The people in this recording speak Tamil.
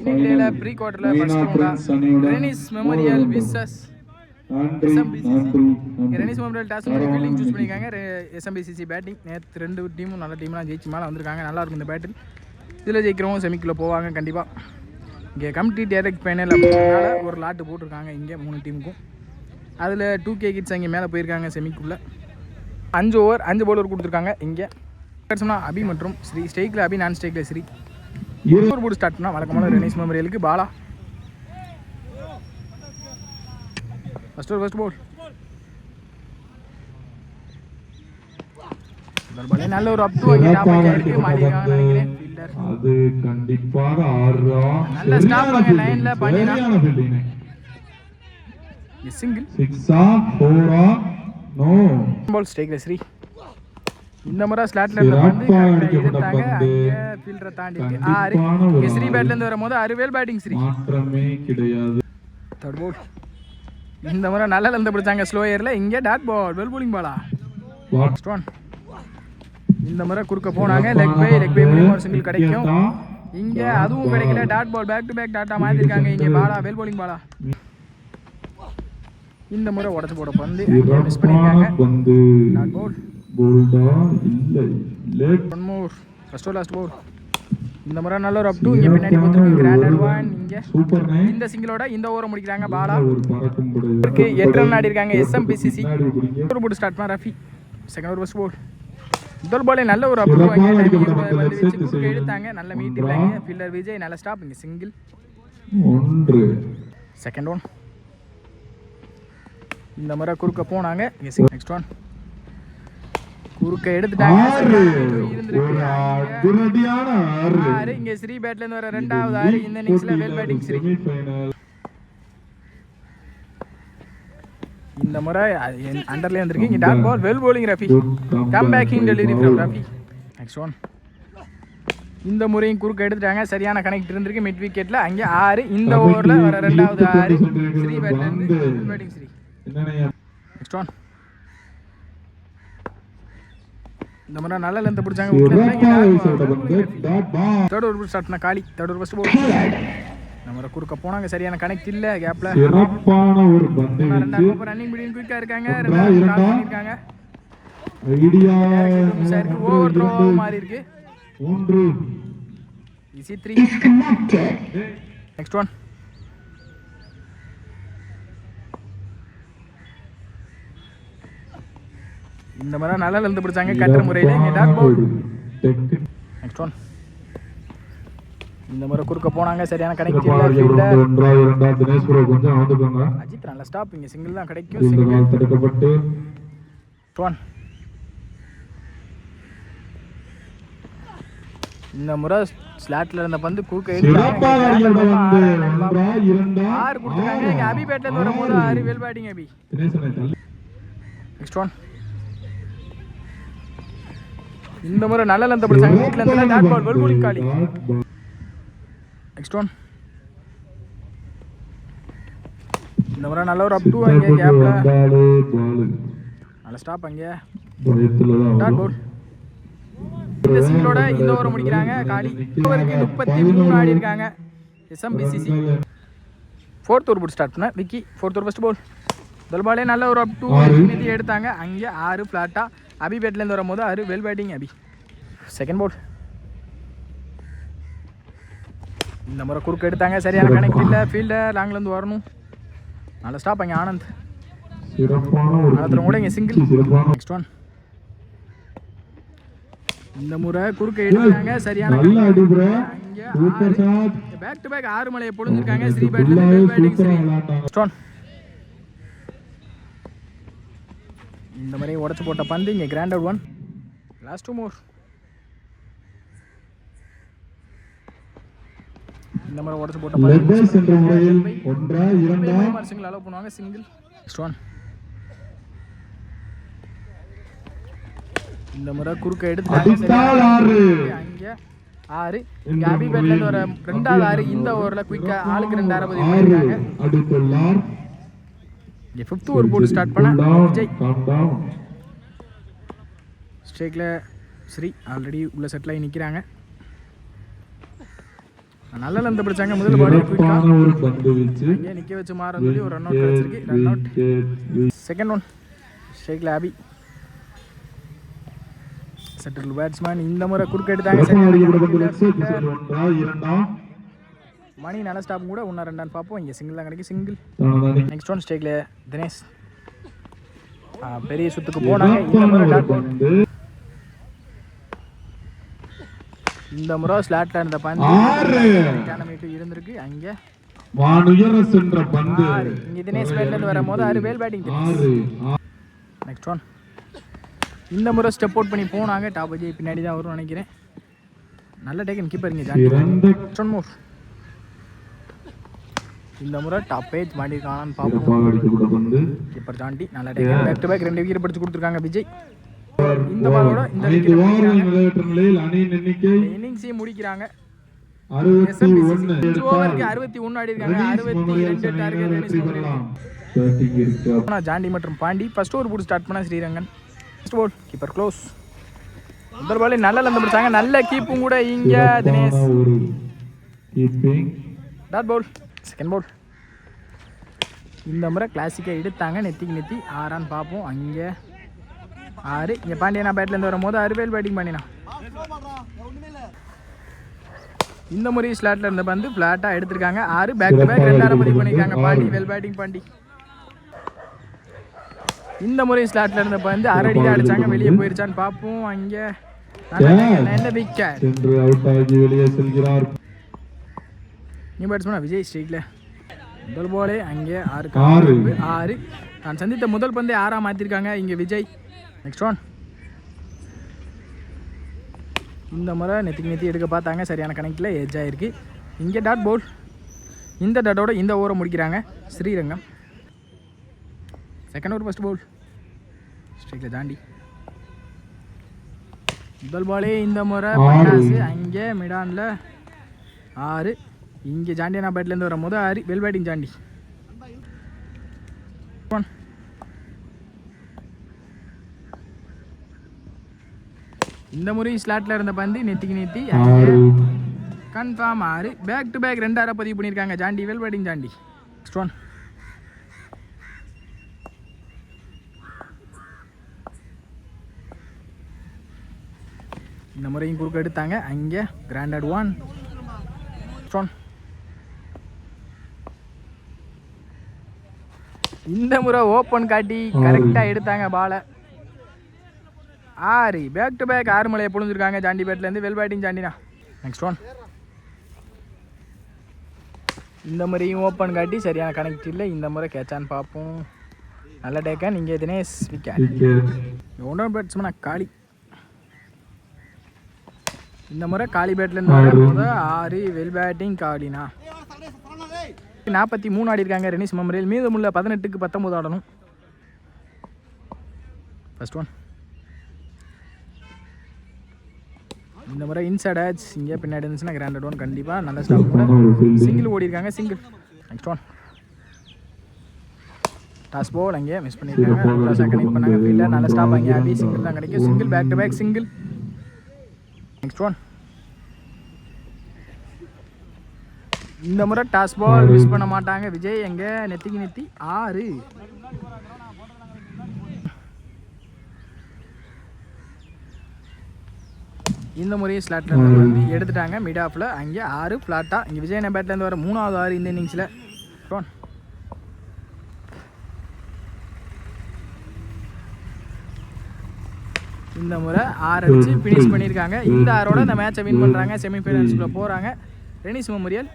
இன்னைக்கு ப்ரீ குவார்டரில் ஃபர்ஸ்ட் ரவுண்டாக Renis Memorial versus SMBCC. Renis Memorial toss பண்ணி ஃபீல்டிங் சூஸ் பண்ணியிருக்காங்க. SMBCC batting. நேற்று ரெண்டு டீமும் நல்ல டீம்லாம் ஜெயிச்சு மேலே வந்திருக்காங்க. நல்லாயிருக்கும் இந்த பேட்டில். இதில் ஜெயிக்கிறவங்க செமிக்குள்ளே போவாங்க கண்டிப்பாக. இங்கே கமிட்டி டைரக்ட் ஃபைனல் அப்படின்றதுனால ஒரு லாட்டு போட்டிருக்காங்க இங்கே 3 டீமுக்கும். அதில் 2K கிட்ஸ் அங்கே மேலே போயிருக்காங்க செமிக்குள்ளே. 5 ஓவர் 5 பவுலர் கொடுத்துருக்காங்க இங்கே. சொன்னால் அபி மற்றும் ஸ்ரீ. ஸ்டேக்கில் அபி, நான் ஸ்டேக்கில் ஸ்ரீ. ஓவர் போர்டு ஸ்டார்ட் பண்ணால் வழக்கமான ரெனிஸ் மெமோரியலுக்கு பாலா. First ball. நல்ல ஒரு அப் டு இருக்கு மாட்டிருக்காங்க நினைக்கிறேன். ஃபீல்டர் அது கண்டிப்பாக ஆறா. நல்ல ஸ்டாப் அங்க லைன்ல பண்ணினா. Single 6 4 no ball. ஸ்ட்ரைக்ல ஸ்ரீ. இந்த முறை ஸ்லாட்ல இருந்து வந்து எடுத்தாங்க. அங்க ஃபீல்டரை தாண்டி இருக்கு. 6 ஸ்ரீ பேட்ல இருந்து வரும்போது அருவேல் பேட்டிங் ஸ்ரீ. மாற்றமே கிடையாது. Third ball. இந்த முறை நல்ல லெந்த் பிடிச்சாங்க ஸ்லோயர்ல. இங்க டாட் பால். வெல் bowling பாலா. Next one. இந்த முறை குறுக்க போனாங்க. லெக் பை மூலியமா ஒரு சிங்கிள் கிடைக்கும். இங்க அதுவும் கிடைக்கல. Dot ball. Back to back டாட்டா மாத்திருக்காங்க இங்க. Bala well bowling Bala. இந்த முறை உடைச்சு போட பந்து மிஸ் பண்ணிருக்காங்க. Dot ball. போல்டா இல்ல late. One more. First last ball. இந்த முறை நல்ல ஒரு அப் டு இங்க பின்னாடி போட்டுருக்கு. Granted one. இங்க சூப்பர் நைட். இந்த சிங்கிளோட இந்த ஓவரை முடிக்கிறாங்க பாலா. ஒரு பறக்கும் படை. 8 ரன் ஆடி இருக்காங்க எஸ்எம்பிசிசி. ஒரு போட் ஸ்டார்ட் பண்ண Rafi. Second over first ball. முதல் பாலே நல்ல ஒரு அப் டு எடுத்தாங்க. நல்ல மீட் இல்லைங்க. ஃபீல்டர் விஜய் நல்ல ஸ்டாப். இங்க சிங்கிள் 1. Second one. இந்த முறை குறுக்க போனாங்க. இங்க சிங்கிள். Next one. குறுக்க எடுத்துட்டாங்க. இங்க ஸ்ரீ பேட்ல இருந்து வர இரண்டாவது 6. இந்த இன்னிங்ஸ்ல வெல் பேட்டிங் ஸ்ரீ. இந்த முறை அண்டர்ல வந்திருக்கு. இங்க dot ball. Well bowling Rafi. Come backing delivery from Rafi. Next one. இந்த முறையும் குறுக்க எடுத்துட்டாங்க. சரியான கனெக்ட் இருந்திருக்கு மிட் விக்கெட்ல. அங்க 6. இந்த ஓவர்ல வர இரண்டாவது 6 ஸ்ரீ பேட்ல இருந்து well batting Sri. Next one. இந்த முறை நல்ல லெந்த் பிடிச்சாங்க. தேர்ட் ஓவர் ஸ்டார்ட் பண்ண Kali. Third over first ball. இந்த முறை குறுக்க போனாங்க. சரியான கனெக்ட் இல்ல. கேப்ல சிறப்பான ஒரு பந்து ரெண்டாவது ரன்னிங் பிடின் குயிக்கா இருக்காங்க. ரெண்டாவது கால் பண்ணிருக்காங்க. ஐடியா ஓவர் த்ரோ மாதிரி இருக்கு. 3. ஈஸி 3. Next one. இந்த முறை நல்ல லெந்த் பிடிச்சாங்க கட்டர் முறையில். இங்கே டாட் பால். Next one. இந்த முறை குறுக்க போனாங்க. சரியான கனெக்ட் இல்ல. அஜித் நல்ல ஸ்டாப். இங்கே சிங்கிள் தான் கிடைக்கும். சிங்கிள் தடுக்கப்பட்டு 1. இந்த முறை ஸ்லாட்ல இருந்த பந்து குறுக்க எடுத்தாங்க. 6 கொடுத்துட்டாங்க. இங்கே அபி பேட்ல இருந்து வரும்போது 6 well batting Abhi. Next one. இந்த முறை நல்ல லெந்த் பிடிச்சாங்க. வீட்ல இருந்து டாட் பால். வெல் bowling காலி. Next one. இந்த முறை நல்ல ஒரு அப் டு அங்க கேப்ல நல்ல ஸ்டாப். அங்க டாட் பால். இந்த சிங்கிளோட இந்த ஓவர் முடிக்கிறாங்க காலி. ஓவருக்கு 33 ஆடி இருக்காங்க எஸ்எம்பிசிசி. ஃபோர்த் ஓவர் போட் ஸ்டார்ட் பண்ண Vicky. Fourth over first ball. முதல் பாலே நல்ல ஒரு அப் டு நிதி எடுத்தாங்க. அங்கே 6 ஃபிளாட்டா. அபி பேட்ல இருந்து வரும்போது 6 well batting Abhi. Second ball. இந்த முறை குறுக்க எடுத்தாங்க. சரியான கனெக்ட் இல்ல. ஃபீல்டர் லாங்ல இருந்து வரணும். நல்ல ஸ்டாப் அங்க ஆனந்த். கூட இங்க சிங்கிள். Next one. இந்த முறை குறுக்க எடுத்தாங்க. சரியான பேக் டு பேக் 6 மலையை பொழுந்திருக்காங்க. ஸ்ரீ பேட்ல இருந்து well batting Sri. Next one. இந்த மாதிரி உடச்சு போட்ட பந்து இங்கே கிராண்டட் 1. லாஸ்ட் 2 மோர். இந்த மாதிரி உடச்சு போட்ட பந்து சிங்கிள் அலோவ் பண்ணுவாங்க. சிங்கிள். Next one. இந்த முறை குறுக்க எடுத்துட்டாங்க. அங்கே 6. இங்கே அபி பேட்ல இருந்து வர ரெண்டாவது 6. இந்த ஓவரில் குயிக்கா ஆளுக்கு 2 60 பண்ணியிருக்காங்க. இங்கே 5th ஓவர் போட்டு ஸ்டார்ட் பண்ண விஜய். ஸ்ட்ரைக்கில் ஸ்ரீ ஆல்ரெடி உள்ள செட்டில் ஆகி நிற்கிறாங்க. நல்ல லென்த் பிடிச்சாங்க முதல் பால் குயிக்கா சிறப்பான ஒரு பந்து வீச்சு. இங்கே நிற்க வச்சு மாறன்னு சொல்லி ஒரு ரன் அவுட் கிடச்சிருக்கு. Run out. செகண்ட் ஒன் ஷேக்ல ஆபி செட்டில் பேட்ஸ்மேன். இந்த முறை குறுக்க எடுத்தாங்க. மணி நல்ல ஸ்டாப் கூட ஒன்றா ரெண்டான்னு பார்ப்போம். இங்கே சிங்கிள் தான் கிடைக்கும். சிங்கிள். நெக்ஸ்ட் ஒன் ஸ்டேக்ல தினேஷ் பெரிய சுத்துக்கு போனாங்க. இந்த முறை டாட் பால். இந்த முறை ஸ்லாட்ல இருந்த பந்து இருந்திருக்கு. அங்கே வானுயர சென்ற பந்து. இங்கே தினேஷ் பேட்ல இருந்து வரும்போது 6 பேல் பேட்டிங். Next one. இந்த முறை ஸ்டெப் அவுட் பண்ணி போனாங்க. டாப் அஜய் பின்னாடி தான் வரும்னு நினைக்கிறேன். நல்ல டேக்கன் கீப்பர் இங்கே ஜாண்டி. இந்த முறை டாப் பேஜ் மாட்டிருக்கானான்னு பார்ப்போம். கீப்பர் ஜாண்டி நல்ல taken. Back to back 2 wicket பிடிச்சு கொடுத்துருக்காங்க விஜய். இந்த பாலோட இந்த இன்னிங்ஸையும் முடிக்கிறாங்க. 61 ஓவருக்கு 61 ஆடி இருக்காங்க. 62 டார்கெட் ஜாண்டி மற்றும் பாண்டி. ஃபர்ஸ்ட் ஓவர் போட்டு ஸ்டார்ட் பண்ணா Srirangan. First ball keeper close. முதல் பால் நல்ல லென்த் பிடிச்சாங்க. நல்ல கீப்பும் கூட இங்க Dinesh. Dot ball. Second ball. இந்த முறை கிளாசிக்கா எடுத்தாங்க. நெத்திக்கு நெத்தி 6 பார்ப்போம். அங்கே 6. இங்கே பாண்டியனா பேட்லேருந்து வரும்போது 6 பேல் பேட்டிங் பண்ணினா. இந்த முறை ஸ்லாட்ல இருந்த பந்து ஃப்ளாட்டாக எடுத்திருக்காங்க. 6 பேக் டு பேக் 2 பதிவு பண்ணியிருக்காங்க. Pandi well batting Pandi. இந்த முறை ஸ்லாட்ல இருந்த பந்து 6 அடி தான் அடிச்சாங்க. வெளியே போயிருச்சான்னு பார்ப்போம். அங்கே நல்ல விக்கெட். நியூ பேட்ஸ்மேன் விஜய் ஸ்ட்ரீக்ல முதல் பாலே. அங்கே 6. நான் சந்தித்த முதல் பந்தே 6 மாற்றிருக்காங்க இங்கே விஜய். Next one. இந்த முறை நெத்தி எடுக்க பார்த்தாங்க. சரியான கணக்கில் எட்ஜ் ஆகிருக்கு. இங்கே டாட் பால். இந்த டாட்டோட இந்த ஓவரை முடிக்கிறாங்க Srirangam. Second over first ball ஸ்ட்ரைக்கில் தாண்டி. முதல் பாலே இந்த முறை பட்டாசு. அங்கே மிடானில் 6. இங்கே ஜாண்டியனா பேட்லேருந்து வரும்போது 6 வெல் பேட்டிங் ஜாண்டி. இந்த முறை ஸ்லாட்ல இருந்த பந்து நெத்திக்கு நெத்தி கன்ஃபார்ம் 6. பேக் டு பேக் 2 பதிவு பண்ணியிருக்காங்க Jonty well batting Jonty. Next one. இந்த முறையும் குறுக்க எடுத்தாங்க. அங்கே கிராண்டட் 1. இந்த முறை ஓப்பன் காட்டி கரெக்டாக எடுத்தாங்க பாலை. 6. பேக் டு பேக் 6 மலையை பொழிஞ்சிருக்காங்க ஜாண்டி பேட்லேருந்து வெல் பேட்டிங் ஜாண்டினா. Next one. இந்த முறையும் ஓப்பன் காட்டி சரியான கனெக்ட் இல்லை. இந்த முறை கேட்சான்னு பார்ப்போம். நல்ல டேக்கன். இங்கே தினேஷ் விக்கெட். 1 பேட்ஸ்மேனா காளி. இந்த முறை காளி பேட்லேருந்து வரும்போது 6 வெல் பேட்டிங் காளினா. 43 ஆடி இருக்காங்க ரெனிஸ் மெமோரியல். மீதமுள்ள 18க்கு 19 ஆடணும். First one. இந்த முறை இன்சைட் ஆச். இங்கே பின்னாடி இருந்துச்சுன்னா கிராண்டட் 1 கண்டிப்பாக நல்ல ஸ்டாப் கூட. சிங்கிள் ஓடி இருக்காங்க. Single. Next one. Toss ball. அங்கே மிஸ் பண்ணியிருக்காங்க. கனெக்ட் பண்ணாங்க. ஃபீல்டர் நல்ல ஸ்டாப். அங்கே ஆபி சிங்கிள் தான் கிடைக்கும். Single back to back single. Next one. இந்த முறை டாஸ் பால் மிஸ் பண்ண மாட்டாங்க விஜய். எங்கே நெத்திக்கு நெத்தி 6. இந்த முறையும் ஸ்லாட்ல வந்து எடுத்துட்டாங்க மிட் ஆஃபில். அங்கே 6 ஃப்ளாட்டாக. இங்கே விஜய் பேட்லேருந்து வர 3வது 6 இந்த இன்னிங்ஸில். இந்த முறை 6 அடிச்சு ஃபினிஷ் பண்ணியிருக்காங்க. இந்த 6ஓட இந்த மேட்சை வின் பண்ணுறாங்க. செமிஃபைனல்ஸ்குள்ளே போகிறாங்க ரெனிஸ் மெமோரியல்.